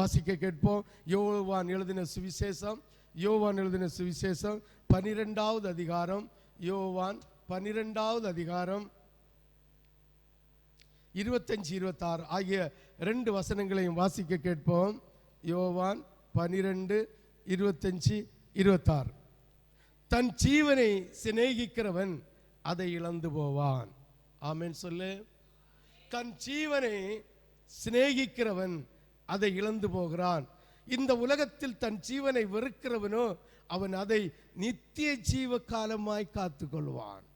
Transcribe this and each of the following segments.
வாசிக்க கேட்போம். யோவான் எழுதின சுவிசேஷம் 12வது அதிகாரம். யோவான் 12வது அதிகாரம் 25-26 ஆகிய 2 வசனங்களையும் வாசிக்க கேட்போம். யோவான் 12:25-26. தன் ஜீவனை சிநேகிக்கிறவன் அதை இழந்து போவான். ஆமென் சொல்லு. தன் ஜீவனை சிநேகிக்கிறவன் அதை இழந்து போகிறான். இந்த உலகத்தில் தன் ஜீவனை வெறுக்கிறவனோ அவன் அதை நித்திய ஜீவ காலமாய் காத்துக்கொள்வான்.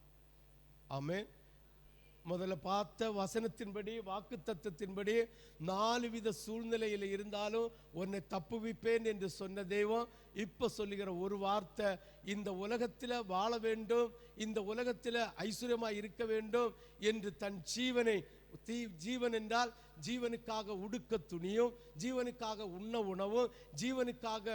ஆமென். முதல்ல பார்த்த வசனத்தின்படி, வாக்கு தத்தத்தின்படி 4 வித சூழ்நிலையில் இருந்தாலும் உன்னை தப்புவிப்பேன் என்று சொன்ன தெய்வம் இப்ப சொல்லுகிற ஒரு வார்த்தை, இந்த உலகத்தில் வாழ வேண்டும், இந்த உலகத்தில் ஐஸ்வர்யமாய் இருக்க வேண்டும் என்று தன் ஜீவனை, ஜீவன் என்றால் ஜீவனுக்காக உடுக்க துணியும், ஜீவனுக்காக உண்ண உணவும், ஜீவனுக்காக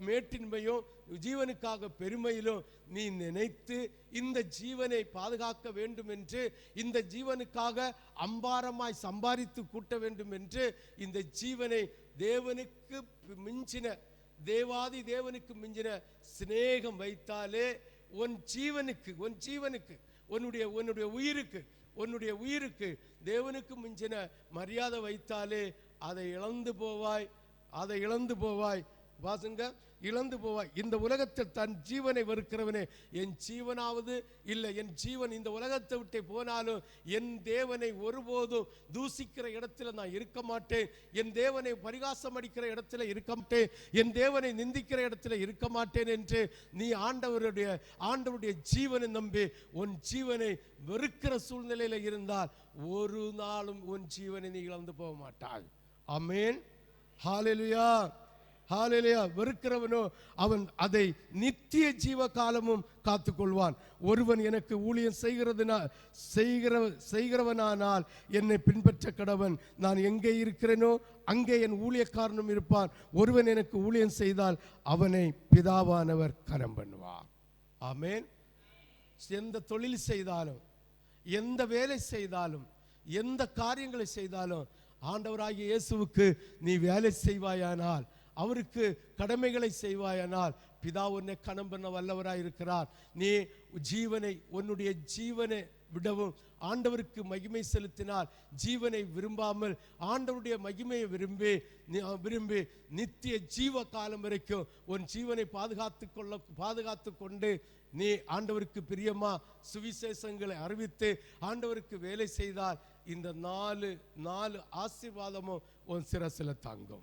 மேட்டின்மையும், ஜீவனுக்காக பெருமையிலும் நீ நினைத்து இந்த ஜீவனை பாதுகாக்க வேண்டும் என்று, இந்த ஜீவனுக்காக அம்பாரமாய் சம்பாதித்து கூட்ட வேண்டும் என்று இந்த ஜீவனை தேவனுக்கு மிஞ்சின, தேவாதி தேவனுக்கு மிஞ்சின சிநேகம் வைத்தாலே உன் ஜீவனுக்கு, உன்னுடைய உயிருக்கு தேவனுக்கு மிஞ்சின மரியாதை வைத்தாலே அதை இழந்து போவாய். வாசுங்க, இழந்து போவாய். இந்த உலகத்தில் தன் ஜீவனை வெறுக்கிறவனே, என் ஜீவனாவது இல்லை, என் ஜீவன் இந்த உலகத்தை விட்டு போனாலும் என் தேவனை ஒருபோதும் தூசிக்கிற இடத்துல நான் இருக்க மாட்டேன், என் தேவனை பரிகாசம் அடிக்கிற இடத்துல இருக்க மாட்டேன், என் தேவனை நிந்திக்கிற இடத்துல இருக்க மாட்டேன் என்று நீ ஆண்டவருடைய ஜீவனை நம்பி உன் ஜீவனை வெறுக்கிற சூழ்நிலையில் இருந்தால் ஒரு நாளும் உன் ஜீவனை நீ இழந்து போக மாட்டாய். ஆமென். ஹல்லேலூயா, ஹல்லேலூயா. வெறுக்கிறவனோ அவன் அதை நித்திய ஜீவ காலமும் காத்துக்கொள்வான். ஒருவன் எனக்கு ஊழியம் செய்கிறவனானால் என்னை பின்பற்ற கடவன். நான் எங்கே இருக்கிறேனோ அங்கே என் ஊழியக்காரனும் இருப்பான். ஒருவன் எனக்கு ஊழியம் செய்தால் அவனை பிதாவானவர் கனம் பண்ணுவார். ஆமென். எந்த தொழில் செய்தாலும், எந்த வேலை செய்தாலும், எந்த காரியங்களை செய்தாலும் ஆண்டவராகிய இயேசுவுக்கு நீ வேலை செய்வாயானால், அவருக்கு கடமைகளை செய்வாயானால் பிதா உன்னை கனம் பண்ண வல்லவராய் இருக்கிறார். நீ உன்னுடைய ஜீவனை விடவும் ஆண்டவருக்கு மகிமை செலுத்தினால், ஜீவனை விரும்பாமல் ஆண்டவருடைய மகிமையை விரும்பி நித்திய ஜீவ காலம் வரைக்கும் உன் ஜீவனை பாதுகாத்து கொண்டு நீ ஆண்டவருக்கு பிரியமா சுவிசேஷங்களை அறிவித்து ஆண்டவருக்கு வேலை செய்தால் இந்த 4 ஆசீர்வாதமும் உன் சிரசில் தாங்கும்.